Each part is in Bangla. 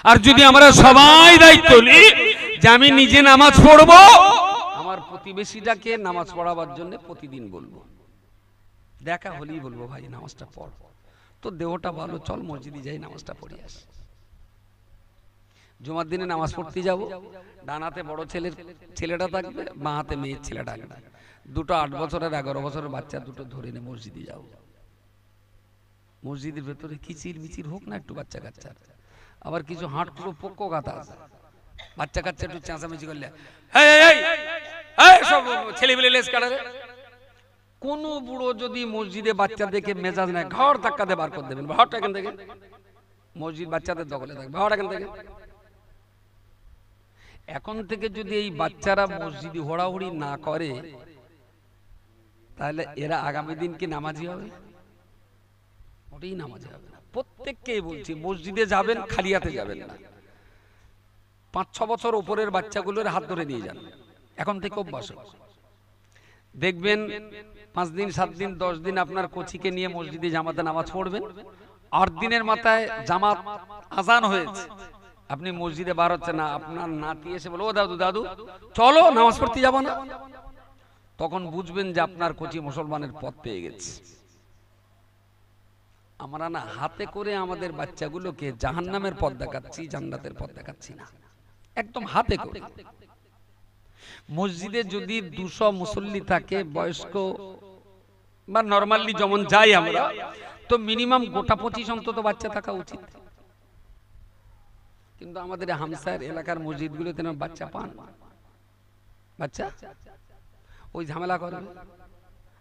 আর যদি আমরা সবাই দায়িত্ব নিই যে আমি নিজে নামাজ পড়বো, আমার প্রতিবেশীটাকে নামাজ পড়াবার জন্য প্রতিদিন বলবো, দেখা হলেই বলবো ভাই নামাজটা পড়, তো দেহটা ভালো, চল মসজিদে যাই নামাজটা পড়ে আসি। জুমার দিনে নামাজ পড়তে যাব, ডান হাতে বড় ছেলেটা থাকবে, বাঁ হাতে মেয়ের ছেলেটা থাকবে, দুটো 8 বছরের 11 বছরের বাচ্চা দুটো ধরে নিয়ে মসজিদে যাও। মসজিদের ভেতরে কিচির মিচির হোক না একটু বাচ্চা কাচ্চার, আবার কিছু হাঁটকুলো পোক্কো গাথা আছে, বাচ্চা কাচ্চা একটু চেঁচামেচি করলে সব ছেলেপিলে লেজ কাটারে। কোন বুড়ো যদি মসজিদে বাচ্চা দেখে মেজাজ নেয়, ঘর ধাক্কাতে বার করে দেবেন, ঘরটা এখান থেকে, মসজিদ বাচ্চাদের দখলে থাকবে, ঘর এখান থেকে। এখন থেকে যদি এই বাচ্চারা মসজিদে হোড়াহুড়ি না করে, তাহলে এরা আগামী দিন কি নামাজি হবে? ওটাই নামাজি হবে না। প্রত্যেককে বলছি মসজিদে যাবেন, খালি হাতে যাবেন না। 5-6 বছর উপরের বাচ্চাগুলোর হাত ধরে নিয়ে যান, এখন থেকে অভ্যাস। দেখবেন 5 দিন 7 দিন 10 দিন আপনার কোচিকে নিয়ে মসজিদে জামাতে নামাজ পড়বেন, 8 দিনের মাথায় জামাত আজান হয়েছে, আপনি মসজিদে বার হচ্ছে না, আপনার নাতি এসে বলে ও দাদু দাদু চলো নামাজ পড়তে যাব না, তখন বুঝবেন যে আপনার কোচি মুসলমানের পথ পেয়ে গেছে। আমরা না হাতে করে আমাদের বাচ্চাগুলোকে জাহান্নামের পথ দেখাচ্ছি, জান্নাতের পথ দেখাচ্ছি না, একদম হাতে করে। মসজিদে যদি 200 মুসল্লি থাকে, বয়স্ক বা নরমালি যেমন যাই আমরা, তো মিনিমাম গোটা 25 অন্তত বাচ্চা থাকা উচিত। কিন্তু আমাদের হামসার এলাকার মসজিদগুলোতে না বাচ্চা পান, বাচ্চা ওই ঝামেলা করে।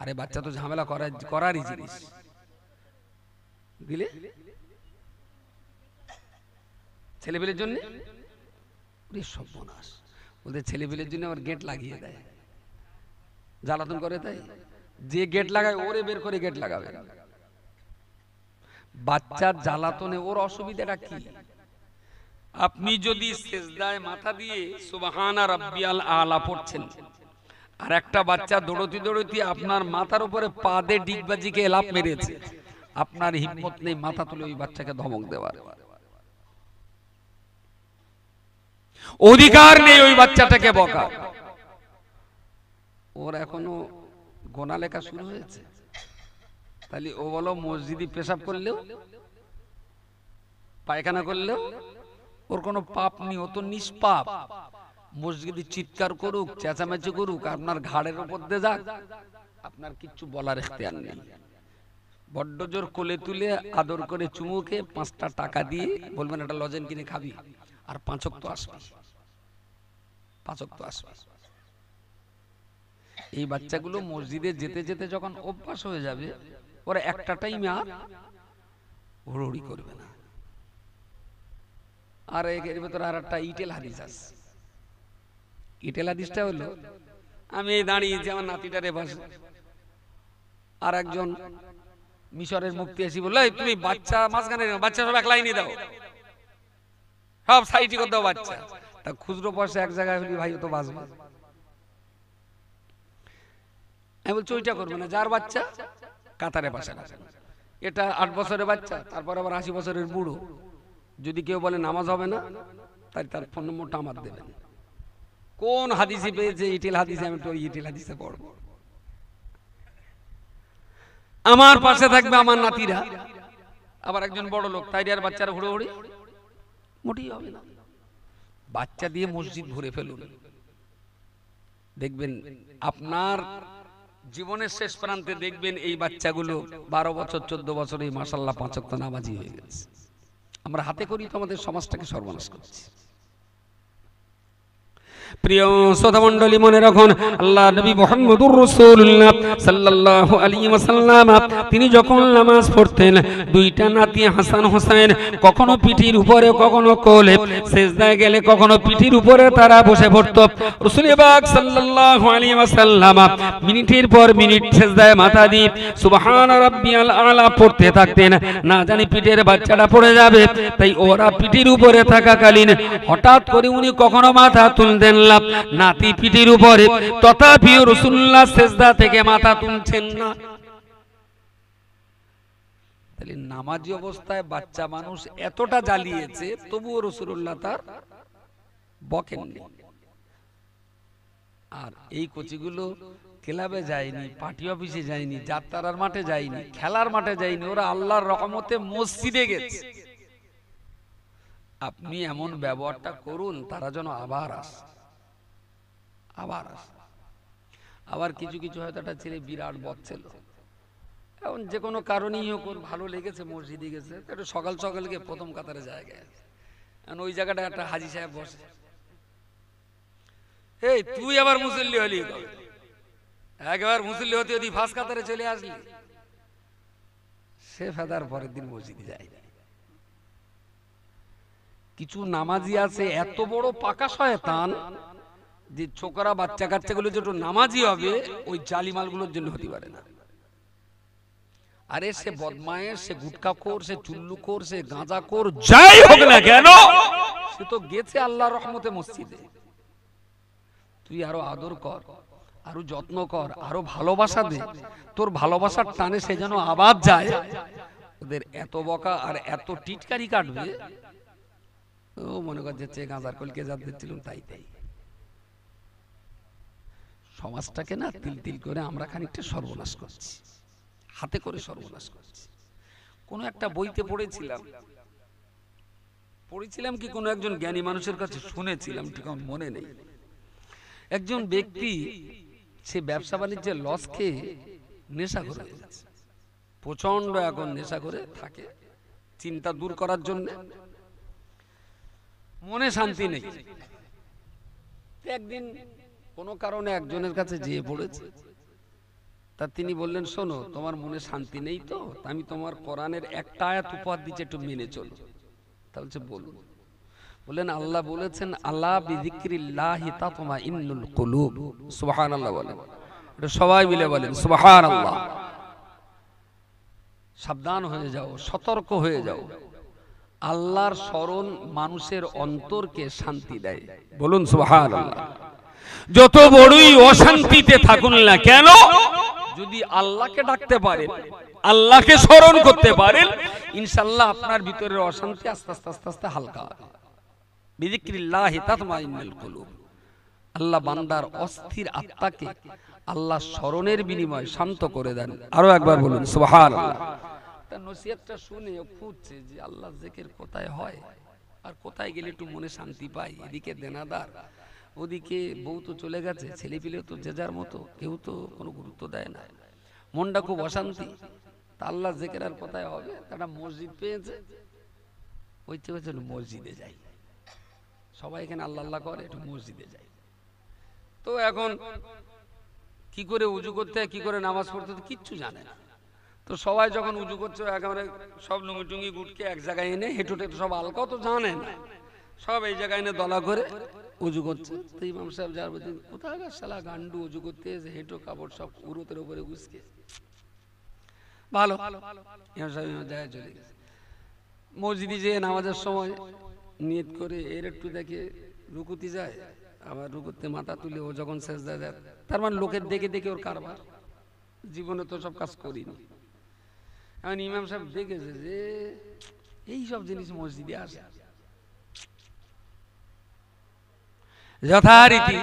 আরে বাচ্চা তো ঝামেলা করারই জিনিস, দিলে ছেলেপেলের জন্য সর্বনাশ। ওদের ছেলেপেলের জন্য আবার গেট লাগিয়ে দেয়, জ্বালাতন করে। তাই যে গেট লাগায় ওরে বের করে গেট লাগাবে। বাচ্চার জ্বালাতনে ওর অসুবিধাটা কি? আপনি যদি সেজদায় মাথা দিয়ে সুবহানা রাব্বিয়াল আলা পড়ছেন, আর একটা বাচ্চা দৌড়তি দৌড়তি আপনার মাথার উপরে পা দিয়ে ডিগবাজিকে লাফ মেরেছে, আপনার হিম্মত নেই মাথা তুলে ওই বাচ্চাকে ধমক দেওয়ার, অধিকার নেই ওই বাচ্চাটাকে বকা। ওর এখনো গোনা লেখা শুরু হয়েছে, তাহলে ও বলো মসজিদে পেশাব করলেও পায়খানা করলেও ওর কোনো পাপ নেই, ও তো নিষ্পাপ। মসজিদে চিৎকার করুক, চেঁচামেচি করুক, আপনার ঘাড়ের উপর দিয়ে যাক, আপনার কিচ্ছু বলার ইখতিয়ার নেই। বড্ড জোর কোলে তুলে আদর করে চুমুকে 5টা টাকা দিয়ে বলবেন একটা লজেন কিনে খাবি, আর 5 ওয়াক্ত আসবে, 5 ওয়াক্ত আসবে। এই বাচ্চাগুলো মসজিদে যেতে যেতে যখন অভ্যাস হয়ে যাবে, ওরা একটা টাইমে আর হুড়োহুড়ি করবে না। আর এর ভেতরে আর একটা ইটেল হাদিস আছে। ইটেল হাদিসটা হলো, আমি এই দাঁড়িয়েছি, আমার নাতিটারে বসে, আর একজন মিশরের মুফতি এসে বললো তুমি বাচ্চা মাঝখানে, বাচ্চা সব এক লাইনে দাও, সব সাইডে করে দাও বাচ্চা। তা খুচরো পয়সা এক জায়গায় হলি ভাই তো বাঁচবে। আমি বলছি ওইটা করবে না, যার বাচ্চা কাতারে পাশে রাখেন। এটা 8 বছরের বাচ্চা, তারপর আবার 80 বছরের বুড়ো। যদি কেউ বলে নামাজ হবে না, তাই তার ফোন নম্বরটা আমার দেবেন। কোন হাদিসে পেয়েছে ইটেল হাদিসে, আমি তো ইটেল হাদিসে পড়বো। আমার পাশে থাকবে আমার নাতিরা, আবার একজন বড় লোক, তাই আর বাচ্চারা হুড়োহুড়ি মোটেই হবে না। বাচ্চা দিয়ে মসজিদ ভরে ফেলুন, দেখবেন আপনার জীবনের শেষ প্রান্তে দেখবেন এই বাচ্চাগুলো 12 বছর 14 বছরে মাশাআল্লাহ 5 ওয়াক্ত নামাজি হয়ে গেছে। আমরা হাতে করি তো আমাদের সমাজটাকে সর্বনাশ করছি। প্রিয় শ্রোতা মণ্ডলী, মনে রাখুন আল্লাহ নবী মুহাম্মদুর রাসূলুল্লাহ সাল্লাল্লাহু আলাইহি ওয়াসাল্লাম তিনি যখন নামাজ পড়তেন, 2টা নাতি হাসান হোসেন কখনো পিঠির উপরে কখনো কোলে, সিজদায় গেলে কখনো পিঠির উপরে তারা বসে পড়ত। রাসূল পাক সাল্লাল্লাহু আলাইহি ওয়াসাল্লাম মিনিটের পর মিনিট সিজদায় মাথা দিয়ে সুবহানা রাব্বিয়াল আলা পড়তে থাকতেন। না জানি পিঠের বাচ্চাটা পড়ে যাবে, তাই ওরা পিঠির উপরে থাকাকালীন হঠাৎ করে উনি কখনো মাথা তুলতেন নাতি পিঠির উপরে, তথাপি রাসূলুল্লাহ সিজদা থেকে মাথা তুলছেন না। তাহলে নামাজি অবস্থায় বাচ্চা মানুষ এতটা জ্বালিয়েছে, তবুও রাসূলুল্লাহ তার বকেননি। আর এই কোচিগুলো ক্লাবে যায়নি, পার্টি অফিসে যায়নি, যাত্রার মাঠে যায়নি, খেলার মাঠে যায়নি, ওরা আল্লাহর রহমতে মসজিদে গেছে। আপনি এমন ব্যবহারটা করুন, তারা যেন আবার আসে, আবার আসে। আবার কিছু কিছু হয়তো একটা ছেলে বিরাট বচ্ছিল, এখন যে কোনো কারণেই হোক ওর ভালো লেগেছে, মসজিদে গেছে, একটু সকাল সকাল গিয়ে প্রথম কাতারে জায়গায়, এখন ওই জায়গাটা একটা হাজি সাহেব বসে, এই তুই আবার মুসল্লি হলি, একবার মুসল্লি হতে হতে ফার্স্ট কাতারে চলে আসলি, সে ফেদার পরের দিন মসজিদে যায়নি। কিছু নামাজি আছে এত বড় পাকা শয়তান যে ছোকরা বাচ্চা কাচ্চাগুলো যেটা নামাজি হবে ওই জালিমালগুলোর জন্য হতে পারে না। আরে সে বদমায়েশ, সে গুটখাখোর, সে চুল্লুখোর, সে গাঁজাখোর, যাই হোক না কেন, সে তো গেছে আল্লাহর রহমতে মসজিদে। তুই আরো আদর কর, আরো যত্ন কর, আরো ভালোবাসা দে, তোর ভালোবাসার টানে সে যেন আবার যায়। ওদের এত বকা আর এত টিটকারি কাটবে, ও মনে কর যে গাঁজার কলকে যা দিচ্ছিলাম তাই তাই। সমাজটাকে না তিল তিল করে আমরা খানিকটা সর্বনাশ করছি, হাতে করে সর্বনাশ করছি। কোন একটা বইতে পড়েছিলাম কি কোন একজন জ্ঞানী মানুষের কাছে শুনেছিলাম, ঠিক আমার মনে নেই। একজন ব্যক্তি সে ব্যবসা বাণিজ্যের লস খেয়ে নেশা করে যাচ্ছে, প্রচন্ড এখন নেশা করে থাকে, চিন্তা দূর করার জন্য মনে শান্তি নেই। একদিন কোনো কারণে একজনের কাছে যেয়ে পড়েছে, তা তিনি বললেন, শোনো তোমার মনে শান্তি নেই তো, আমি তোমার কোরআনের একটা আয়াত উপহার দিচ্ছি, একটু মেনে চলো। তা বলছে বলুন। বললেন আল্লাহ বলেছেন, আলা বিযিকরিল্লাহি তাতমাইন্নুল কুলুব। সুবহানাল্লাহ বলেন, এটা সবাই মিলে বলেন সুবহানাল্লাহ। সাবধান হয়ে যাও, সতর্ক হয়ে যাও, আল্লাহর স্মরণ মানুষের অন্তরকে শান্তি দেয়। বলুন সুবহানাল্লাহ। যত বড়ই অশান্তিতে থাকুন না কেন, যদি আল্লাহকে ডাকতে পারেন, আল্লাহকে স্মরণ করতে পারেন, ইনশাআল্লাহ আপনার ভিতরের অশান্তি আস্তে আস্তে আস্তে আস্তে হালকা হবে। বিযিকরিল্লাহি তাতমাইন্নুল কুলুব। আল্লাহ বান্দার অস্থির আত্মাকে আল্লাহ স্মরণের বিনিময়ে শান্ত করে দেন। আরো একবার বলুন সুবহানাল্লাহ। তার নসিহতটা শুনে ও খুঁজছে যে আল্লাহ জিকির কোথায় হয় আর কোথায় গেলে একটু মনে শান্তি পাই। এদিকে দেনাদার, ওদিকে বউ তো চলে গেছে, ছেলে পিলে তো যে যার মতো, কেউ তো কোনো গুরুত্ব দেয় না, মনটা খুব অশান্তি। তা আল্লাহ জিকির আর কোথায় হবে, তারা মসজিদ পেয়েছে, ওই চেয়ে মসজিদে যাই। সবাই এখানে আল্লাহ আল্লাহ করে, একটু মসজিদে যাই। তো এখন কি করে উজু করতে হয়, কি করে নামাজ পড়তে হয় কিচ্ছু জানে না। তো সবাই যখন উজু করছে একেবারে সব লুঙ্গি টুঙ্গি গুটকে এক জায়গায় এনে হেঁটু টেটু সব আলকাও তো জানে না, সব এই জায়গায় এনে দলা করে উজু করছে। তো ইমাম সাহেব যার বলছেন, কোথায় শালা গান্ডু উজু করতে এসে হেঁটো কাপড় সব উরুতের উপরে গুছকে, ভালো ইমাম সাহেব জায়গায় চলে গেছে। মসজিদে যেয়ে নামাজের সময় নিয়ত করে এর একটু দেখে রুকুতি যায়, আবার রুকুতে মাথা তুলে ও যখন সেজদা দেয়, তার মানে লোকের দেখে দেখে ওর কারবার, জীবনে তো সব কাজ করিনি। এখন ইমাম সাহেব দেখেছে যে এই সব জিনিস মসজিদে আসে, যথারীতি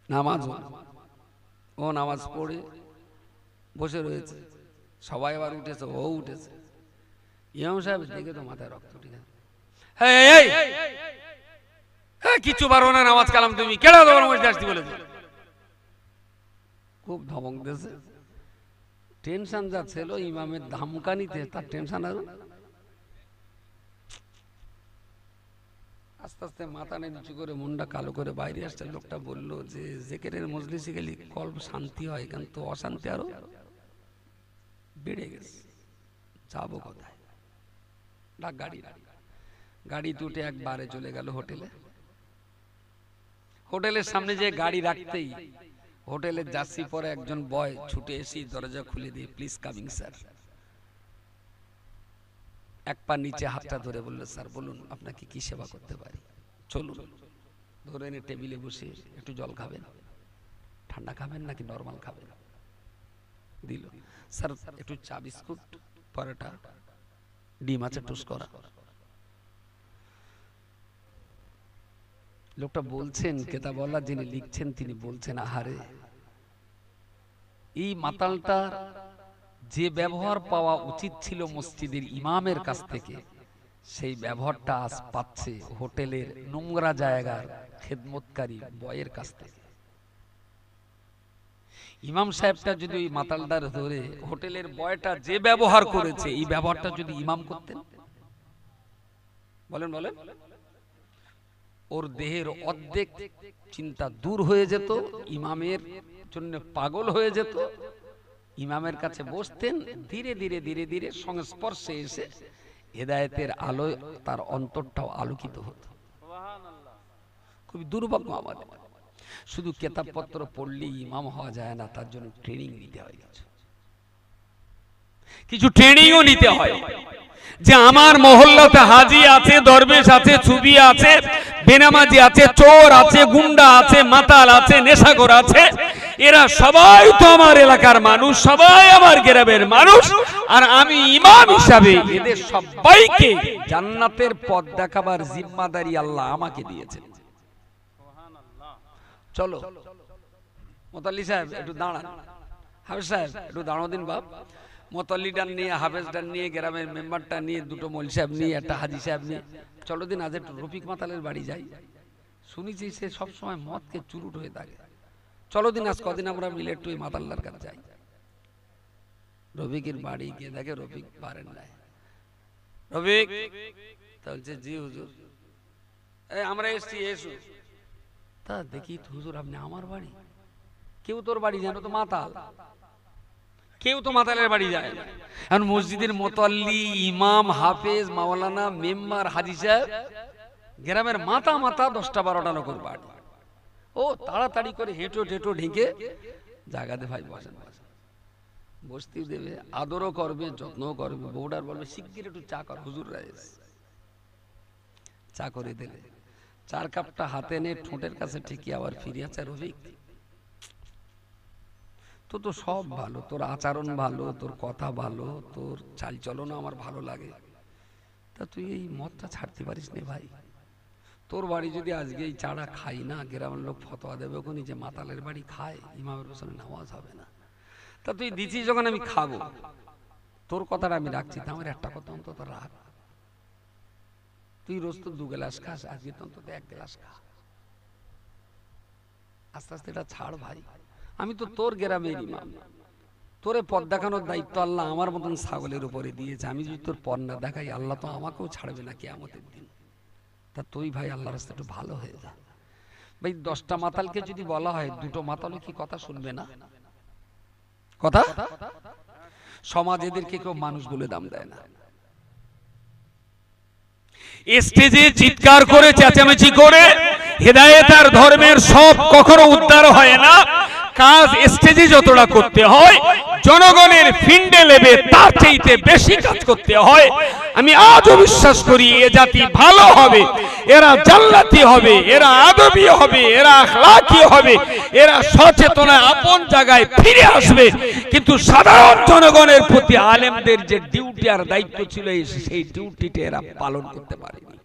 নামাজ, ও নামাজ পড়ে বসে রয়েছে, সবাই আবার উঠেছে, ও উঠেছে। ইমাম সাহেব দেখে তো মাথায় রক্ত উঠে গেছে, কিছু পারো না নামাজ কালাম, তুমি কেন তোমার মসজিদে আসতে বলেছো? খুব ধমক দিয়েছে। টেনশন যা ছিল ইমামের ধামকানিতে, তার টেনশন আর আস্তে আস্তে মাথা নিচু করে মনটা কালো করে বাইরে আসছে। লোকটা বলল যে জিকিরের মজলিসে গেলে কল্প শান্তি হয়, কিন্তু অশান্তি আরো বেড়ে গেছে, যাবো কোথায়? ডাক গাড়ি দুটে একবারে চলে গেল হোটেলে। হোটেলের সামনে যে গাড়ি রাখতেই হোটেলের জার্সি পরে একজন বয় ছুটে এসে দরজা খুলে দিয়ে, প্লিজ কামিং স্যার। এক পা নিচে হাতটা ধরে বলল, স্যার বলুন আপনাকে কি সেবা করতে পারি? চলুন। ধরে এনে টেবিলে বসে, একটু জল খাবেন, ঠান্ডা খাবেন নাকি নরমাল খাবেন? দিল। স্যার একটু চা বিস্কুট পরোটা, ডিম আছে টুস করা। লোকটা বলছেন, কেতাবওয়ালা যিনি লিখছেন তিনি বলছেন, আহারে এই মাতালটা যে ব্যবহার পাওয়া উচিত ছিল মসজিদের ইমামের কাছ থেকে, সেই ব্যবহারটা আজ পাচ্ছে হোটেলের নোংরা জায়গার খেদমতকারী বয়ের কাছ থেকে। ইমাম সাহেবটা যদি ওই মাতালদার ধরে হোটেলের বয়টা যে ব্যবহার করেছে এই ব্যবহারটা যদি ইমাম করতেন, বলেন বলেন, ওর দেহের অর্ধেক চিন্তা দূর হয়ে যেত, ইমামের জন্য পাগল হয়ে যেত, ইমামের কাছে বসতেন, ধীরে ধীরে ধীরে ধীরে সংস্পর্শে এসে হেদায়েতের আলোয় তার অন্তরটাও আলোকিত হতো। খুবই দুর্ভাগ্য আমাদের, শুধু কিতাবপত্র পড়লেই ইমাম হওয়া যায় না, তার জন্য ট্রেনিং নিতে হয়, কিছু ট্রেনিংও নিতে হয়। যে আমার মহল্লাতে হাজি আছে, দরবেশ আছে, চুবি আছে, বেনামাজি আছে, চোর আছে, গুন্ডা আছে, মাতাল আছে, নেশাখোর আছে, এরা সবাই তো আমার এলাকার মানুষ, সবাই আমার গ্রামের মানুষ, আর আমি ইমাম হিসাবে এদের সবাইকে জান্নাতের পথ দেখাবার জিম্মাদারি আল্লাহ আমাকে দিয়েছেন। চলো মোতাল্লি সাহেব একটু দাঁড়ান, হাফেজ সাহেব একটু দাঁড়াও দিন বাপ, মোতাল্লিটা নিয়ে, হাফেজটা নিয়ে, গ্রামের মেম্বারটা নিয়ে, দুটো মৌলভী সাহেব নিয়ে, একটা হাজি সাহেব নিয়ে চলো দিন আজ একটু রফিক মাতালের বাড়ি যাই। শুনেছি সে সবসময় মদকে চুরুট হয়ে থাকে, চলো দিন আজ কদিন আমরা মিলে একটু এই মাতাল্লার কাছে যাই। রফিকের বাড়ি গিয়ে দেখে রফিক পারেন না। রফিক বলছে, জি হুজুর, আমরা এসছি, এসো। তা দেখি হুজুর আপনি আমার বাড়ি, কেউ তোর বাড়ি জানো তো মাতাল, কেউ তো মাতালের বাড়ি যায় না। এখন মসজিদের মোতাল্লি, ইমাম, হাফেজ, মাওলানা, মেম্বার, হাজি সাহেব, গ্রামের মাথা মাথা 10টা 12টা লোকের বাড়ি। ও তাড়াতাড়ি করে হেঁটো টেটো ঢেকে জায়গাতে ভাই বসেন, বসেন, বসতেই দেবে, আদরও করবে, যত্নও করবে। বউডার বলবে শিগগির একটু চা কর, হুজুর রাইস। চা করে দিলে, চার কাপটা হাতে নিয়ে ঠোঁটের কাছে ঠিকই আবার ফিরে আছে, রফিক তো তো সব ভালো, তোর আচরণ ভালো, তোর কথা ভালো, তোর চালচলনও আমার ভালো লাগে, তা তুই এই মদটা ছাড়তে পারিস না ভাই? তোর বাড়ি যদি আজকে এই চাটা খাই না, গ্রামের লোক ফতোয়া দেবে ওখানে যে মাতালের বাড়ি খায়, ইমামের পেছনে নামাজ হবে না। তা তুই দিচ্ছিস যখন আমি খাবো, তোর কথাটা আমি রাখছি, তা আমার একটা কথা অন্তত রাখ, তুই রোজ তো 2 গ্লাস খাস, আজকে তো অন্তত 1 গ্লাস খা, আস্তে আস্তে এটা ছাড় ভাই। আমি তো তোর গ্রামের ইমাম, তোরে পথ দেখানোর দায়িত্ব আল্লাহ আমার মতন ছাগলের উপরে দিয়েছে। আমি যদি তোর পথ না দেখাই, আল্লাহ তো আমাকেও ছাড়বে না কিয়ামতের দিন। তা তুই ভাই আল্লাহর রাস্তায় একটু ভালো হয়ে যা ভাই। 10টা মাতালকে যদি বলা হয়, 2টো মাতালও কি কথা শুনবে না? কথা সমাজ এদেরকে কেউ মানুষ বলে দাম দেয় না। স্টেজে চিৎকার করে, চেঁচামেচি করে হেদায়েত আর ধর্মের সব কখনো উদ্ধার হয় না। কাজ স্টেজে যতটা করতে হয়, জনগণের ফিন্ডে লেবে তার চাইতে বেশি কাজ করতে হয়। আমি আজও বিশ্বাস করি এ জাতি ভালো হবে, এরা জান্নাতি হবে, এরা আদবী হবে, এরা আখলাকি হবে, এরা সচেতনায় আপন জায়গায় ফিরে আসবে। কিন্তু সাধারণ জনগণের প্রতি আলেমদের যে ডিউটি আর দায়িত্ব ছিল, সেই ডিউটিটা এরা পালন করতে পারেনি।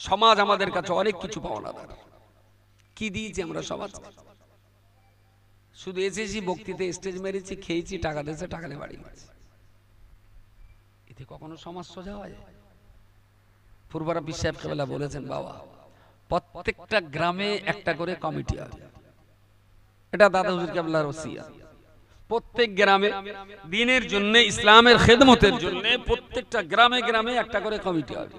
সমাজ আমাদের কাছে অনেক কিছু পাওনাদার। কি দিয়েছি আমরা সমাজ? শুধু এসেছি, বক্তৃতা স্টেজ মেরেছি, খেয়েছি, টাকা দিয়েছে, টাকা নিয়ে বাড়ি গেছি। এতে কখনো সমাজ সোজা হয়? পূর্বরা পীর সাহেব কেবলা বলেছেন, বাবা প্রত্যেকটা গ্রামে একটা করে কমিটি আছে। এটা দাদা হুজুর কেবলার ওসিয়ত। প্রত্যেক গ্রামে দ্বীনের জন্য, ইসলামের খেদমতের জন্য প্রত্যেকটা গ্রামে গ্রামে একটা করে কমিটি হবে।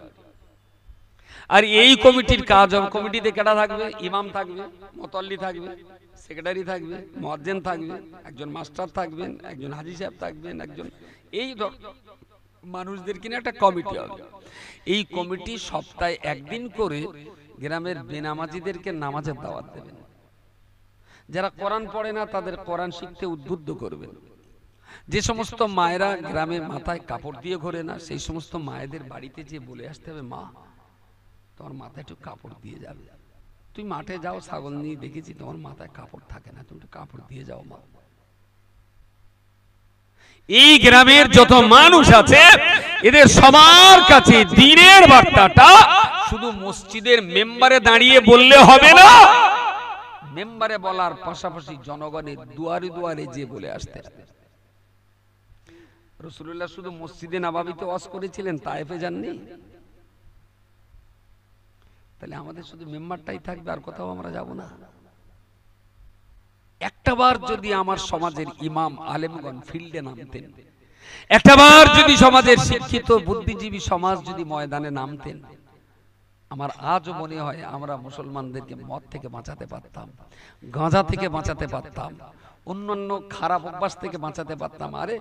আর এই কমিটির কাজ হবে, কমিটিতে কেটা থাকবে? ইমাম থাকবে, মুতাল্লি থাকবে, সেক্রেটারি থাকবে, মুয়াজ্জিন থাকবে, একজন মাস্টার থাকবেন, একজন হাজী সাহেব থাকবেন, একজন এই মানুষদের কিনে একটা কমিটি হবে। এই কমিটি সপ্তাহে একদিন করে গ্রামের বেনামাজিদেরকে নামাজের দাওয়াত দেবেন। যারা কোরআন পড়ে না তাদের কোরআন শিখতে উদ্বুদ্ধ করবেন। যে সমস্ত মায়েরা গ্রামের মাথায় কাপড় দিয়ে ঘোরে না, সেই সমস্ত মায়েদের বাড়িতে যে বলে আসতে হবে, মা তোমার মাথায় একটু কাপড় দিয়ে যাবে। তুই মাঠে যাও, ছাগল নিয়ে দেখেছি তোমার মাথায় কাপড় থাকে না, তুমি একটু কাপড় দিয়ে যাও মা। এই গ্রামের যত মানুষ আছে এদের সবার কাছে দ্বীনের বার্তাটা শুধু মসজিদের মেম্বারে দাঁড়িয়ে বললে হবে না, মেম্বারে বলার পাশাপাশি জনগণের দুয়ারে দুয়ারে যে বলে আসতে হবে। রাসূলুল্লাহ শুধু মসজিদে নববীতে ওয়াজ করেছিলেন, তায়েফে যাননি। তাহলে আমাদের শুধু মেম্বারটাই থাকবে, আর কোথাও আমরা যাব না। একটাবার যদি আমার সমাজের ইমাম আলেমগণ ফিল্ডে নামতেন, একটাবার যদি সমাজের শিক্ষিত বুদ্ধিজীবী সমাজ যদি ময়দানে নামতেন, আমার আজও মনে হয় আমরা মুসলমানদেরকে মদ থেকে বাঁচাতে পারতাম, গাঁজা থেকে বাঁচাতে পারতাম, অন্যান্য খারাপ অভ্যাস থেকে বাঁচাতে পারতাম। আরে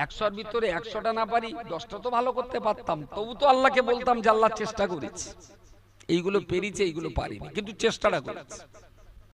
100-র ভিতরে 100টা না পারি 10টা তো ভালো করতে পারতাম। তবু তো আল্লাহকে বলতাম যে আল্লাহ চেষ্টা করেছি, এইগুলো পেরেছে এইগুলো পারিনি, কিন্তু চেষ্টাটা করেছি।